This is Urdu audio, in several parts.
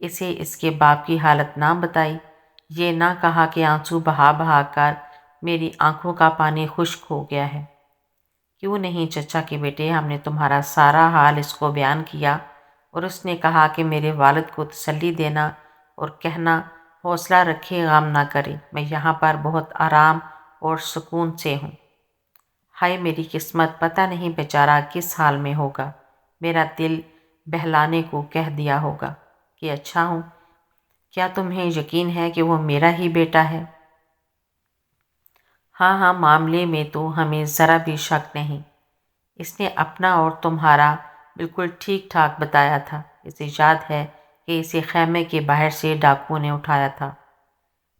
اسے اس کے باپ کی حالت نہ بتائی، یہ نہ کہا کہ آنسو بہا بہا کر میری آنکھوں کا پانی خشک ہو گیا ہے۔ کیوں نہیں چچا کے بیٹے، ہم نے تمہارا سارا حال اس کو بیان کیا اور اس نے کہا کہ میرے والد کو تسلی دینا اور کہنا حوصلہ رکھے، غم نہ کرے، میں یہاں پر بہت آرام اور سکون سے ہوں۔ ہائے میری قسمت، پتہ نہیں بیچارہ کس حال میں ہوگا۔ میرا دل بہلانے کو کہہ دیا ہوگا کہ اچھا ہوں۔ کیا تمہیں یقین ہے کہ وہ میرا ہی بیٹا ہے؟ ہاں ہاں، معاملے میں تو ہمیں ذرا بھی شک نہیں۔ اس نے اپنا اور تمہارا بالکل ٹھیک ٹھاک بتایا تھا۔ اسے یاد ہے کہ اسے خیمے کے باہر سے ڈاکو نے اٹھایا تھا۔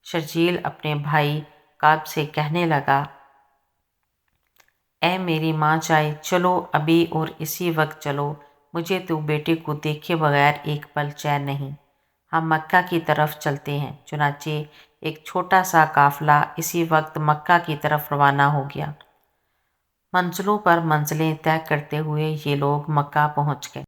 شرجیل اپنے بھائی کعب سے کہنے لگا، اے میری ماں چائے، چلو ابھی اور اسی وقت چلو، مجھے تو بیٹے کو دیکھے بغیر ایک پل چین نہیں۔ ہم مکہ کی طرف چلتے ہیں۔ چنانچہ ایک چھوٹا سا قافلہ اسی وقت مکہ کی طرف روانہ ہو گیا۔ منزلوں پر منزلیں طے کرتے ہوئے یہ لوگ مکہ پہنچ گئے۔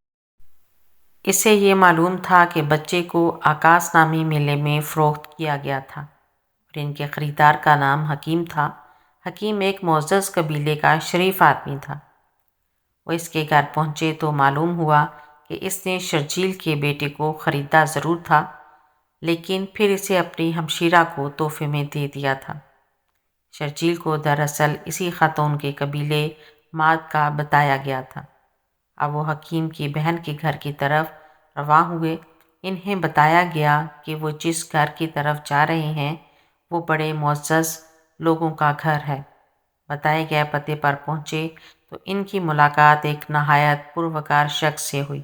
اسے یہ معلوم تھا کہ بچے کو آکاس نامی میلے میں فروخت کیا گیا تھا اور ان کے خریدار کا نام حکیم تھا۔ حکیم ایک معزز قبیلے کا شریف آدمی تھا۔ وہ اس کے گھر پہنچے تو معلوم ہوا کہ اس نے شرجیل کے بیٹے کو خریدا ضرور تھا، لیکن پھر اسے اپنی ہمشیرہ کو تحفے میں دے دیا تھا۔ شرجیل کو دراصل اسی خاتون کے قبیلے ماد کا بتایا گیا تھا۔ اب وہ حکیم کی بہن کے گھر کی طرف رواں ہوئے۔ انہیں بتایا گیا کہ وہ جس گھر کی طرف جا رہے ہیں وہ بڑے معزز لوگوں کا گھر ہے۔ بتائے گئے پتے پر پہنچے تو ان کی ملاقات ایک نہایت پروقار شخص سے ہوئی۔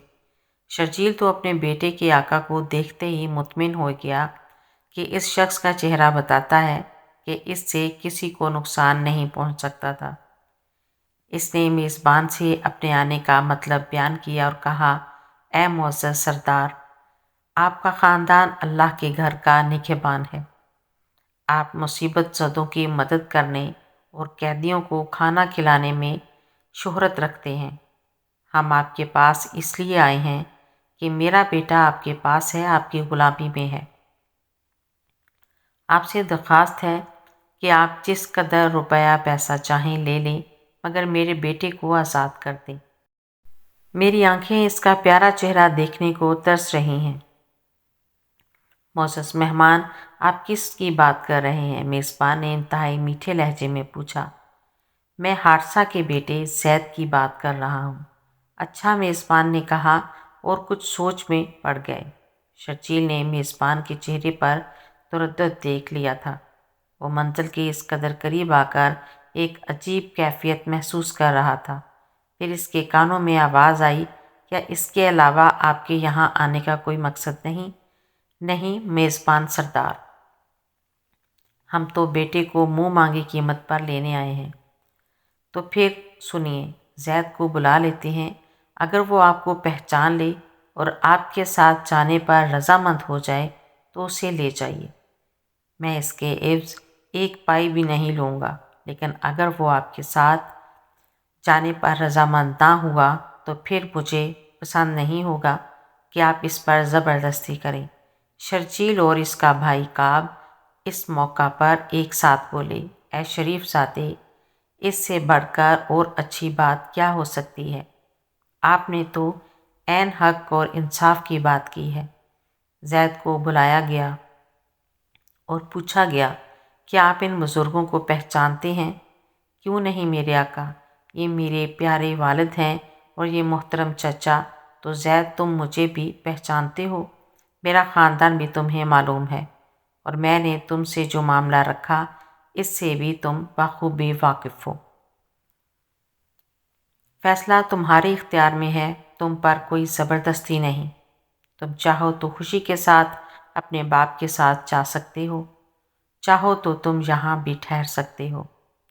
شرجیل تو اپنے بیٹے کے آقا کو دیکھتے ہی مطمئن ہو گیا کہ اس شخص کا چہرہ بتاتا ہے کہ اس سے کسی کو نقصان نہیں پہنچ سکتا تھا۔ اس نے میزبان سے اپنے آنے کا مطلب بیان کیا اور کہا، اے معزز سردار، آپ کا خاندان اللہ کے گھر کا نگہبان ہے۔ آپ مصیبت زدوں کی مدد کرنے اور قیدیوں کو کھانا کھلانے میں شہرت رکھتے ہیں۔ ہم آپ کے پاس اس لیے آئے ہیں کہ میرا بیٹا آپ کے پاس ہے، آپ کی غلامی میں ہے۔ آپ سے درخواست ہے کہ آپ جس قدر روپیہ پیسہ چاہیں لے لیں، مگر میرے بیٹے کو آزاد کر دیں۔ میری آنکھیں اس کا پیارا چہرہ دیکھنے کو ترس رہی ہیں۔ معزز مہمان، آپ کس کی بات کر رہے ہیں؟ میزبان نے انتہائی میٹھے لہجے میں پوچھا۔ میں حارثہ کے بیٹے زید کی بات کر رہا ہوں۔ اچھا، میزبان نے کہا اور کچھ سوچ میں پڑ گئے۔ شرجیل نے میزبان کے چہرے پر تردد دیکھ لیا تھا۔ وہ منزل کے اس قدر قریب آ کر ایک عجیب کیفیت محسوس کر رہا تھا۔ پھر اس کے کانوں میں آواز آئی، کیا اس کے علاوہ آپ کے یہاں آنے کا کوئی مقصد نہیں؟ نہیں میزبان سردار، ہم تو بیٹے کو منہ مانگی قیمت پر لینے آئے ہیں۔ تو پھر سنیے، زید کو بلا لیتے ہیں۔ اگر وہ آپ کو پہچان لے اور آپ کے ساتھ جانے پر رضامند ہو جائے تو اسے لے جائیے۔ میں اس کے عوض ایک پائی بھی نہیں لوں گا، لیکن اگر وہ آپ کے ساتھ جانے پر رضامند نہ ہوا تو پھر مجھے پسند نہیں ہوگا کہ آپ اس پر زبردستی کریں۔ شرجیل اور اس کا بھائی کعب اس موقع پر ایک ساتھ بولے، اے شریف زادے، اس سے بڑھ کر اور اچھی بات کیا ہو سکتی ہے؟ آپ نے تو عین حق اور انصاف کی بات کی ہے۔ زید کو بلایا گیا اور پوچھا گیا، کیا آپ ان بزرگوں کو پہچانتے ہیں؟ کیوں نہیں میرے آقا، یہ میرے پیارے والد ہیں اور یہ محترم چچا۔ تو زید، تم مجھے بھی پہچانتے ہو؟ میرا خاندان بھی تمہیں معلوم ہے اور میں نے تم سے جو معاملہ رکھا اس سے بھی تم بخوبی واقف ہو۔ فیصلہ تمہارے اختیار میں ہے، تم پر کوئی زبردستی نہیں۔ تم چاہو تو خوشی کے ساتھ اپنے باپ کے ساتھ جا سکتے ہو، چاہو تو تم یہاں بھی ٹھہر سکتے ہو،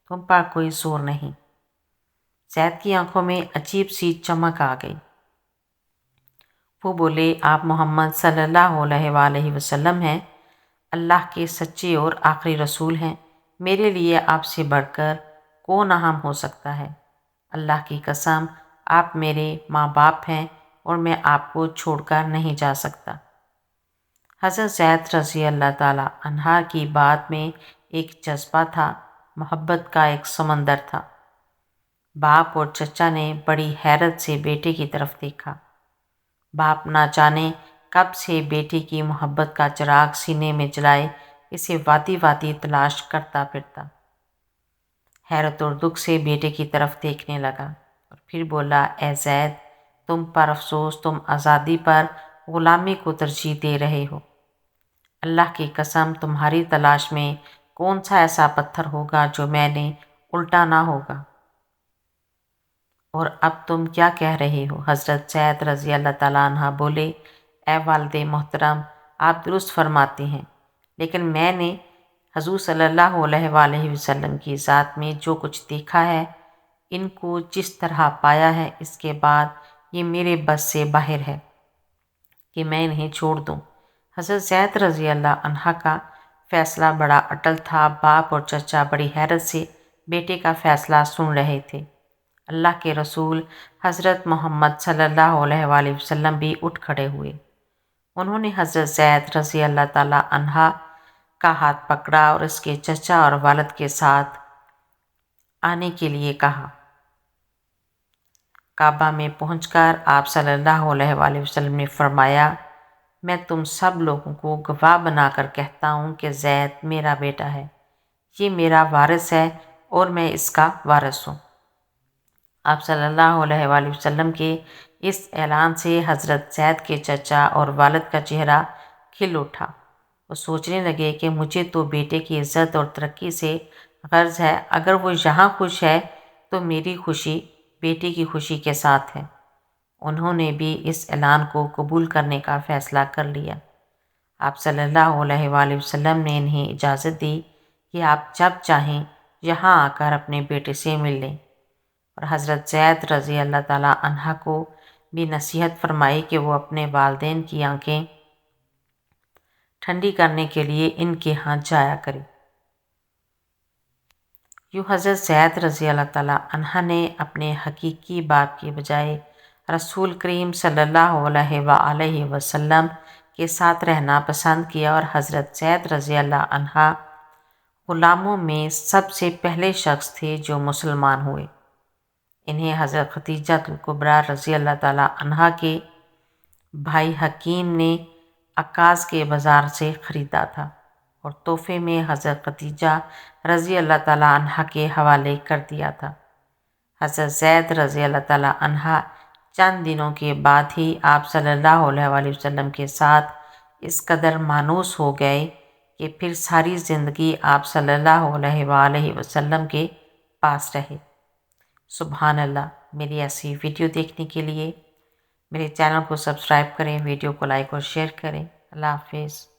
تم پر کوئی زور نہیں۔ زید کی آنکھوں میں عجیب سی چمک آ گئی۔ وہ بولے، آپ محمد صلی اللہ علیہ وآلہ وسلم ہیں، اللہ کے سچے اور آخری رسول ہیں۔ میرے لیے آپ سے بڑھ کر کون اہم ہو سکتا ہے؟ اللہ کی قسم، آپ میرے ماں باپ ہیں اور میں آپ کو چھوڑ کر نہیں جا سکتا۔ حضرت زید رضی اللہ تعالی عنہ کی بات میں ایک جذبہ تھا، محبت کا ایک سمندر تھا۔ باپ اور چچا نے بڑی حیرت سے بیٹے کی طرف دیکھا۔ باپ نہ جانے کب سے بیٹی کی محبت کا چراغ سینے میں جلائے اسے وادی وادی تلاش کرتا پھرتا۔ حیرت اور دکھ سے بیٹے کی طرف دیکھنے لگا اور پھر بولا، اے زید، تم پر افسوس، تم آزادی پر غلامی کو ترجیح دے رہے ہو۔ اللہ کی قسم، تمہاری تلاش میں کون سا ایسا پتھر ہوگا جو میں نے الٹا نہ ہوگا؟ اور اب تم کیا کہہ رہے ہو؟ حضرت زید رضی اللہ تعالیٰ عنہ بولے، اے والد محترم، آپ درست فرماتے ہیں، لیکن میں نے حضور صلی اللہ علیہ وآلہ وسلم کی ذات میں جو کچھ دیکھا ہے، ان کو جس طرح پایا ہے، اس کے بعد یہ میرے بس سے باہر ہے کہ میں انہیں چھوڑ دوں۔ حضرت زید رضی اللہ عنہ کا فیصلہ بڑا اٹل تھا۔ باپ اور چچا بڑی حیرت سے بیٹے کا فیصلہ سن رہے تھے۔ اللہ کے رسول حضرت محمد صلی اللہ علیہ وآلہ وسلم بھی اٹھ کھڑے ہوئے۔ انہوں نے حضرت زید رضی اللہ تعالی عنہ کا ہاتھ پکڑا اور اس کے چچا اور والد کے ساتھ آنے کے لیے کہا۔ کعبہ میں پہنچ کر آپ صلی اللہ علیہ وآلہ وسلم نے فرمایا، میں تم سب لوگوں کو گواہ بنا کر کہتا ہوں کہ زید میرا بیٹا ہے، یہ میرا وارث ہے اور میں اس کا وارث ہوں۔ آپ صلی اللہ علیہ وآلہ وسلم کے اس اعلان سے حضرت زید کے چچا اور والد کا چہرہ کھل اٹھا۔ وہ سوچنے لگے کہ مجھے تو بیٹے کی عزت اور ترقی سے غرض ہے، اگر وہ یہاں خوش ہے تو میری خوشی بیٹے کی خوشی کے ساتھ ہے۔ انہوں نے بھی اس اعلان کو قبول کرنے کا فیصلہ کر لیا۔ آپ صلی اللہ علیہ وآلہ وسلم نے انہیں اجازت دی کہ آپ جب چاہیں یہاں آ کر اپنے بیٹے سے مل لیں، اور حضرت زید رضی اللہ تعالی عنہ کو بھی نصیحت فرمائی کہ وہ اپنے والدین کی آنکھیں ٹھنڈی کرنے کے لیے ان کے ہاں جایا کرے۔ یوں حضرت زید رضی اللہ تعالی عنہ نے اپنے حقیقی باپ کی بجائے رسول کریم صلی اللہ علیہ وآلہ وسلم کے ساتھ رہنا پسند کیا، اور حضرت زید رضی اللہ عنہ غلاموں میں سب سے پہلے شخص تھے جو مسلمان ہوئے۔ انہیں حضرت خدیجہ الکبریٰ رضی اللہ تعالی عنہ کے بھائی حکیم نے عکاظ کے بازار سے خریدا تھا اور تحفے میں حضرت خدیجہ رضی اللہ تعالی عنہ کے حوالے کر دیا تھا۔ حضرت زید رضی اللہ تعالی عنہ چند دنوں کے بعد ہی آپ صلی اللہ علیہ وآلہ وسلم کے ساتھ اس قدر مانوس ہو گئے کہ پھر ساری زندگی آپ صلی اللہ علیہ وآلہ وسلم کے پاس رہے۔ سبحان اللہ۔ میری ایسی ویڈیو دیکھنے کے لیے میرے چینل کو سبسکرائب کریں، ویڈیو کو لائک اور شیئر کریں۔ اللہ حافظ۔